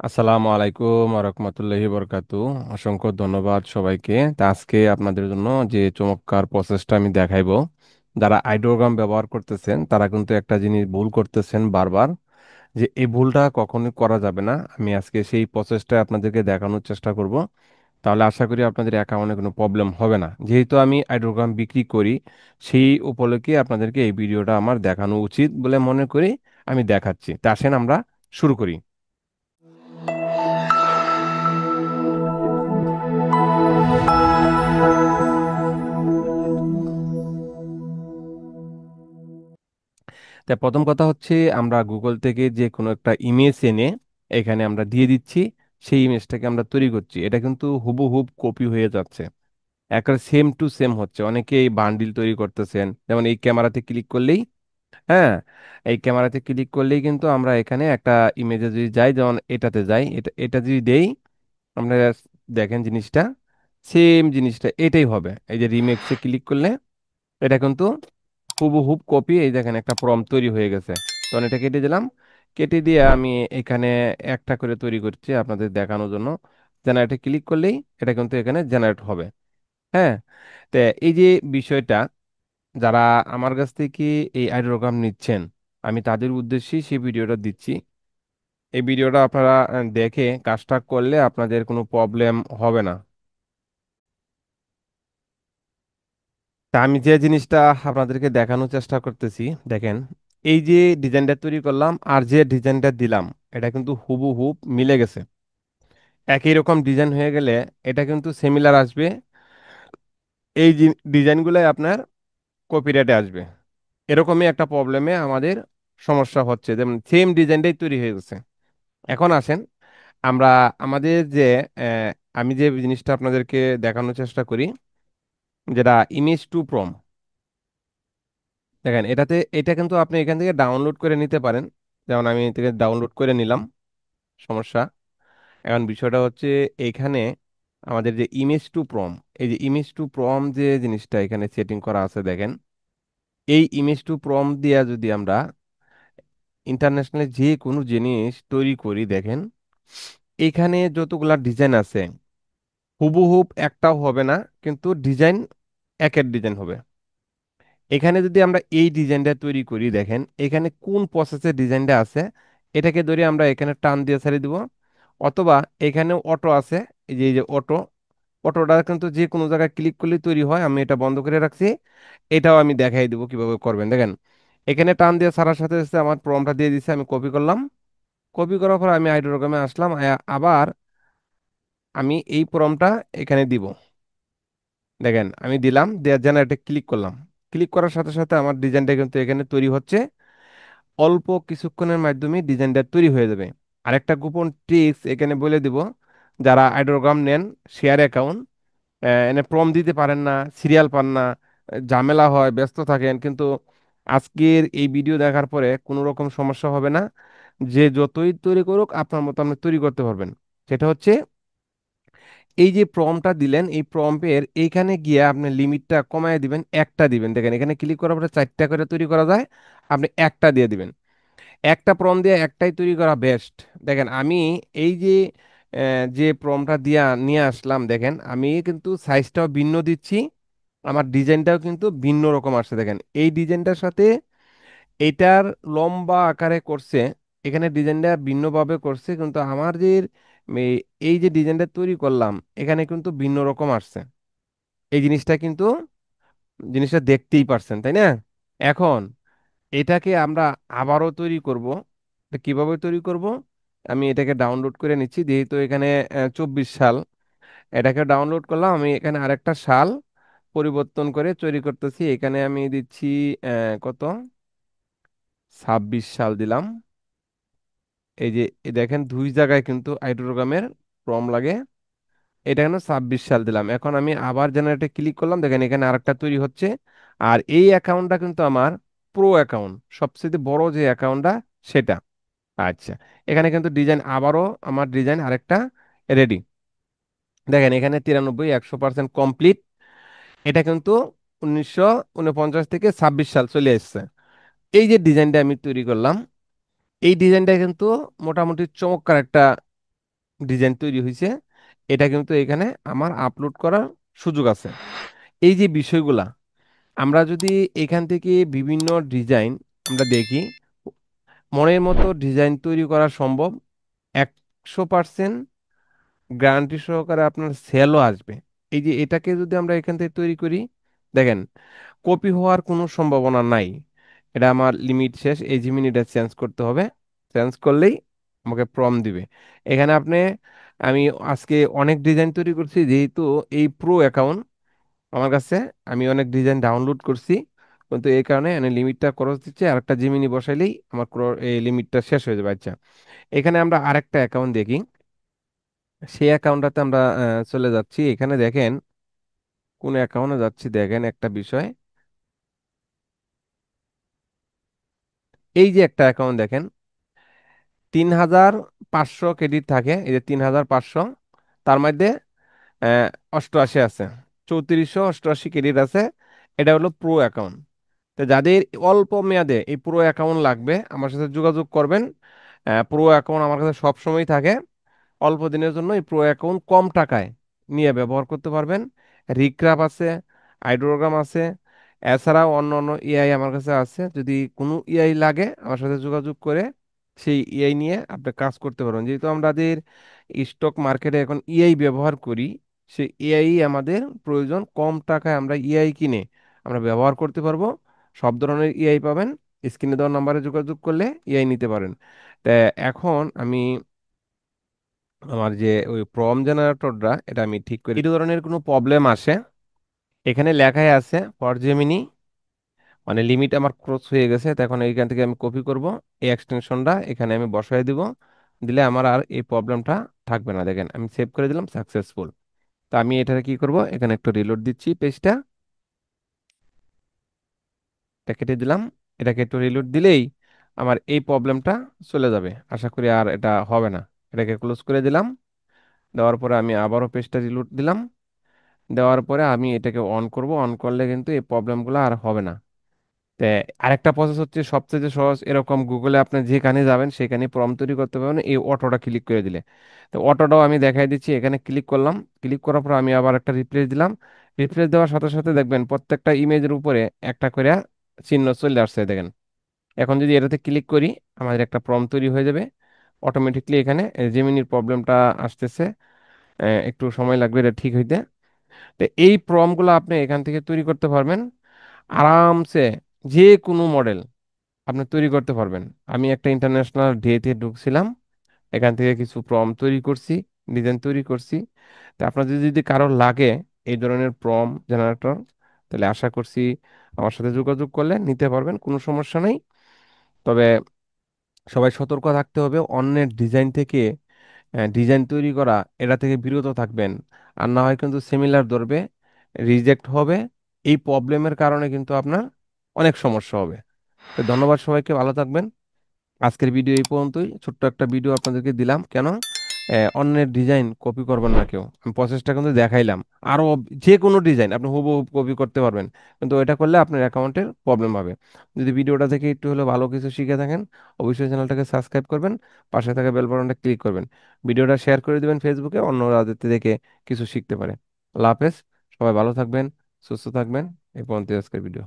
আসসালামু আলাইকুম রহমতুল্লাহি বরকাতু। অসংখ্য ধন্যবাদ সবাইকে। তা আজকে আপনাদের জন্য যে চমৎকার প্রসেসটা আমি দেখাইবো, যারা আইডিওগ্রাম ব্যবহার করতেছেন তারা কিন্তু একটা জিনিস ভুল করতেছেন বারবার, যে এই ভুলটা কখনোই করা যাবে না। আমি আজকে সেই প্রসেসটা আপনাদেরকে দেখানোর চেষ্টা করব। তাহলে আশা করি আপনাদের অ্যাকাউন্টে কোনো প্রবলেম হবে না। যেহেতু আমি আইডিওগ্রাম বিক্রি করি, সেই উপলক্ষে আপনাদেরকে এই ভিডিওটা আমার দেখানো উচিত বলে মনে করি। আমি দেখাচ্ছি। তা আসেন আমরা শুরু করি। তা প্রথম কথা হচ্ছে, আমরা গুগল থেকে যে কোনো একটা ইমেজ এনে এখানে আমরা দিয়ে দিচ্ছি। সেই ইমেজটাকে আমরা তৈরি করছি, এটা কিন্তু হুবহুব কপি হয়ে যাচ্ছে, একটা সেম টু সেম হচ্ছে। অনেকে এই বান্ডিল তৈরি করতেছেন, যেমন এই ক্যামেরাতে ক্লিক করলেই, হ্যাঁ, এই ক্যামেরাতে ক্লিক করলেই কিন্তু আমরা এখানে একটা ইমেজে যদি যাই, যেমন এটাতে যাই, এটা এটা যদি দেই, আমরা দেখেন জিনিসটা সেম জিনিসটা এটাই হবে। এই যে রিমেক্সে ক্লিক করলে এটা কিন্তু হুবহুব কপি। এই দেখেন একটা প্রম্পট তৈরি হয়ে গেছে। তখন এটা কেটে দিলাম। কেটে দিয়ে আমি এখানে একটা করে তৈরি করছি আপনাদের দেখানোর জন্য। জেনারেটে ক্লিক করলেই এটা কিন্তু এখানে জেনারেট হবে। হ্যাঁ, তো এই যে বিষয়টা, যারা আমার কাছ থেকে এই আইডিওগ্রাম নিচ্ছেন, আমি তাদের উদ্দেশ্যেই সেই ভিডিওটা দিচ্ছি। এই ভিডিওটা আপনারা দেখে কাজটা করলে আপনাদের কোনো প্রবলেম হবে না। তা আমি যে জিনিসটা আপনাদেরকে দেখানোর চেষ্টা করতেছি, দেখেন, এই যে ডিজাইনটা তৈরি করলাম আর যে ডিজাইনটা দিলাম, এটা কিন্তু হুবহুব মিলে গেছে। একই রকম ডিজাইন হয়ে গেলে এটা কিন্তু সিমিলার আসবে। এই ডিজাইনগুলাই আপনার কপিরাইটে আসবে। এরকমই একটা প্রবলেমে আমাদের সমস্যা হচ্ছে, যেমন সেম ডিজাইনটাই তৈরি হয়ে গেছে। এখন আসেন আমরা আমাদের যে আহ, আমি যে জিনিসটা আপনাদেরকে দেখানোর চেষ্টা করি, যেটা ইমেজ টু প্রম, দেখেন এটাতে, এটা কিন্তু আপনি এখান থেকে ডাউনলোড করে নিতে পারেন। যেমন আমি থেকে ডাউনলোড করে নিলাম, সমস্যা। এখন বিষয়টা হচ্ছে, এইখানে আমাদের যে ইমেজ টু প্রম, এই যে ইমেজ টু প্রম যে জিনিসটা এখানে সেটিং করা আছে, দেখেন এই ইমেজ টু প্রম দিয়া যদি আমরা ইন্টারন্যাশনাল যে কোনো জিনিস তৈরি করি, দেখেন এখানে যতগুলা ডিজাইন আছে হুবহুব একটাও হবে না, কিন্তু ডিজাইন একের ডিজাইন হবে। এখানে যদি আমরা এই ডিজাইনটা তৈরি করি, দেখেন এখানে কোন প্রসেসের ডিজাইনটা আছে, এটাকে ধরে আমরা এখানে টান দিয়ে ছেড়ে দিব। অথবা এখানে অটো আছে, এই যে অটো, অটোটা কিন্তু যে কোনো জায়গায় ক্লিক করলে তৈরি হয়। আমি এটা বন্ধ করে রাখছি, এটাও আমি দেখাই দিব কিভাবে করবেন। দেখেন এখানে টান দিয়ে ছাড়ার সাথে সাথে আমার প্রমটা দিয়ে দিচ্ছে, আমি কপি করলাম। কপি করার পর আমি আইডোরোগ্রামে আসলাম, আবার আমি এই প্রমটা এখানে দিব। দেখেন আমি দিলাম, দেওয়ার জেনারেটে ক্লিক করলাম। ক্লিক করার সাথে সাথে আমার ডিজাইনটা কিন্তু এখানে তৈরি হচ্ছে। অল্প কিছুক্ষণের মাধ্যমে ডিজাইনটা তৈরি হয়ে যাবে। আরেকটা গোপন ট্রিক্স এখানে বলে দিব, যারা আইডোগ্রাম নেন, শেয়ার অ্যাকাউন্ট, এনে প্রম দিতে পারেন না, সিরিয়াল পান না, ঝামেলা হয়, ব্যস্ত থাকেন, কিন্তু আজকের এই ভিডিও দেখার পরে কোনো রকম সমস্যা হবে না। যে যতই তৈরি করুক আপনার মতো আপনি তৈরি করতে পারবেন। সেটা হচ্ছে, এই যে প্রমটা দিলেন, এই প্রম্পের এইখানে গিয়ে আপনি লিমিটটা কমায় দিবেন, একটা দিবেন। দেখেন এখানে ক্লিক করার পরে চারটা করে তৈরি করা যায়, আপনি একটা দিয়ে দিবেন। একটা প্রম দিয়ে একটাই তৈরি করা বেস্ট। দেখেন আমি এই যে যে প্রমটা দিয়ে নিয়ে আসলাম, দেখেন আমি কিন্তু সাইজটাও ভিন্ন দিচ্ছি, আমার ডিজাইনটাও কিন্তু ভিন্ন রকম আসছে। দেখেন এই ডিজাইনটার সাথে এইটার লম্বা আকারে করছে, এখানে ডিজাইনটা ভিন্নভাবে করছে, কিন্তু আমার যে এই যে ডিজাইনটা তৈরি করলাম এখানে কিন্তু ভিন্ন রকম আসছে। এই জিনিসটা কিন্তু, জিনিসটা দেখতেই পারছেন তাই না? এখন এটাকে আমরা আবারও তৈরি করব। এটা কিভাবে তৈরি করব? আমি এটাকে ডাউনলোড করে নিচ্ছি, যেহেতু এখানে 24 সাল, এটাকে ডাউনলোড করলাম। আমি এখানে আরেকটা সাল পরিবর্তন করে তৈরি করতেছি। এখানে আমি দিচ্ছি কত, 26 সাল দিলাম। এই যে দেখেন দুই জায়গায় কিন্তু আইড্রোগ্রামের প্রম লাগে। এটা কেন 26 সাল দিলাম। এখন আমি আবার জেনারেটে ক্লিক করলাম, দেখেন এখানে আরেকটা তৈরি হচ্ছে। আর এই অ্যাকাউন্টটা কিন্তু আমার প্রো অ্যাকাউন্ট, সবচেয়ে বড় যে অ্যাকাউন্টটা সেটা। আচ্ছা, এখানে কিন্তু ডিজাইন আবারও, আমার ডিজাইন আরেকটা রেডি। দেখেন এখানে 93 100% কমপ্লিট। এটা কিন্তু 1949 থেকে 26 সাল চলে এসেছে। এই যে ডিজাইনটা আমি তৈরি করলাম, এই ডিজাইনটা কিন্তু মোটামুটি চমৎকার একটা ডিজাইন তৈরি হয়েছে, এটা কিন্তু এখানে আমার আপলোড করার সুযোগ আছে। এই যে বিষয়গুলা, আমরা যদি এখান থেকে বিভিন্ন ডিজাইন আমরা দেখি, মনের মতো ডিজাইন তৈরি করা সম্ভব, 100% গ্যারান্টি সহকারে আপনার সেলও আসবে। এই যে এটাকে যদি আমরা এখান থেকে তৈরি করি, দেখেন, কপি হওয়ার কোনো সম্ভাবনা নাই। এটা আমার লিমিট শেষ, এই জিমিন এটা চেঞ্জ করতে হবে। চেঞ্জ করলেই আমাকে প্রম দিবে। এখানে আপনি, আমি আজকে অনেক ডিজাইন তৈরি করছি, যেহেতু এই প্রো অ্যাকাউন্ট আমার কাছে, আমি অনেক ডিজাইন ডাউনলোড করছি, কিন্তু এই কারণে এখানে লিমিটটা খরচ দিচ্ছে। আরেকটা জিমিনি বসাইলেই আমার এই লিমিটটা শেষ হয়ে যাবে। আচ্ছা, এখানে আমরা আরেকটা অ্যাকাউন্ট দেখি। সেই অ্যাকাউন্টটাতে আমরা চলে যাচ্ছি। এখানে দেখেন কোন অ্যাকাউন্টে যাচ্ছি, দেখেন একটা বিষয়। এই যে একটা অ্যাকাউন্ট দেখেন, 3500 ক্রেডিট থাকে, এই যে 3500, তার মধ্যে 88 আছে, 3488 ক্রেডিট আছে। এটা হলো প্রো অ্যাকাউন্ট। তো যাদের অল্প মেয়াদে এই প্রো অ্যাকাউন্ট লাগবে, আমার সাথে যোগাযোগ করবেন। প্রো অ্যাকাউন্ট আমার কাছে সব সময় থাকে। অল্প দিনের জন্য এই প্রো অ্যাকাউন্ট কম টাকায় নিয়ে ব্যবহার করতে পারবেন। রিক্রাপ আছে, আইড্রোগ্রাম আছে, এছাড়াও অন্য অন্য এআই আমার কাছে আছে। যদি কোনো এআই লাগে, আমার সাথে যোগাযোগ করে সেই এআই নিয়ে আপনি কাজ করতে পারবেন। যেহেতু আমাদের স্টক মার্কেটে এখন এআই ব্যবহার করি, সেই এআই আমাদের প্রয়োজন। কম টাকায় আমরা এআই কিনে আমরা ব্যবহার করতে পারবো। সব ধরনের এআই পাবেন। স্ক্রিনে দেওয়া নাম্বারে যোগাযোগ করলে এআই নিতে পারেন। তা এখন আমি আমার যে ওই প্রম জেনারেটরটা, এটা আমি ঠিক করি। এই ধরনের কোনো প্রবলেম আসে, এখানে লেখাই আছে ফর জেমিনি, মানে লিমিট আমার ক্রস হয়ে গেছে। তো এখন এইখান থেকে আমি কপি করব, এই এক্সটেনশনটা এখানে আমি বসাই দিব। দিলে আমার আর এই প্রবলেমটা থাকবে না। দেখেন আমি সেভ করে দিলাম, সাকসেসফুল। তো আমি এটা কি করব, এখানে একটু রিলোড দিচ্ছি পেজটা, এটা কেটে দিলাম। এটাকে একটু রিলোড দিলেই আমার এই প্রবলেমটা চলে যাবে। আশা করি আর এটা হবে না। এটাকে ক্লোজ করে দিলাম। দেওয়ার পরে আমি আবারও পেজটা রিলোড দিলাম। দেওয়ার পরে আমি এটাকে অন করব। অন করলে কিন্তু এই প্রবলেমগুলো আর হবে না। তে আরেকটা প্রসেস হচ্ছে সবচেয়ে সহজ, এরকম গুগলে আপনি যেখানে যাবেন সেখানে প্রম্পট তৈরি করতে পারবেন এই অটোটা ক্লিক করে দিলে। তো অটোটাও আমি দেখাই দিচ্ছি, এখানে ক্লিক করলাম। ক্লিক করার পর আমি আবার একটা রিপ্লেস দিলাম। রিপ্লেস দেওয়ার সাথে সাথে দেখবেন প্রত্যেকটা ইমেজের উপরে একটা করে চিহ্ন চলে আসছে, দেখেন। এখন যদি এটাতে ক্লিক করি, আমাদের একটা প্রম্পট তৈরি হয়ে যাবে অটোমেটিকলি। এখানে জেমিনির প্রবলেমটা আসতেছে, একটু সময় লাগবে এটা ঠিক হইতে। তো এই প্রম্পটগুলো আপনি এখান থেকে তৈরি করতে পারবেন আরামসে। যে কোনো মডেল আপনি তৈরি করতে পারবেন। আমি একটা ইন্টারন্যাশনাল ডেতে ঢুকছিলাম, এখান থেকে কিছু তৈরি করছি, ডিজাইন তৈরি করছি। তা আপনাদের যদি কারোর লাগে এই ধরনের জেনারেটর, তাহলে আশা করছি আমার সাথে যোগাযোগ করলে নিতে পারবেন, কোনো সমস্যা নেই। তবে সবাই সতর্ক থাকতে হবে, অন্যের ডিজাইন থেকে ডিজাইন তৈরি করা, এটা থেকে বিরত থাকবেন। আর না হয় কিন্তু সিমিলার ধরবে, রিজেক্ট হবে। এই প্রবলেমের কারণে কিন্তু আপনার অনেক সমস্যা হবে। তো ধন্যবাদ সবাইকে, ভালো থাকবেন। আজকের ভিডিও এই পর্যন্তই, ছোট্ট একটা ভিডিও আপনাদেরকে দিলাম। কেন অন্যের ডিজাইন কপি করবেন না কেউ, আমি প্রসেসটা কিন্তু দেখাইলাম। আরো যে কোনো ডিজাইন আপনি হুবহু কপি করতে পারবেন, কিন্তু এটা করলে আপনার অ্যাকাউন্টের প্রবলেম হবে। যদি ভিডিওটা থেকে একটু হলে ভালো কিছু শিখে থাকেন, অবশ্যই চ্যানেলটাকে সাবস্ক্রাইব করবেন, পাশে থাকা বেল বাটনটা ক্লিক করবেন, ভিডিওটা শেয়ার করে দিবেন ফেসবুকে, অন্যরা যাতে দেখে কিছু শিখতে পারে। আল্লাহ হাফেজ, সবাই ভালো থাকবেন, সুস্থ থাকবেন। এই পর্যন্ত আজকের ভিডিও।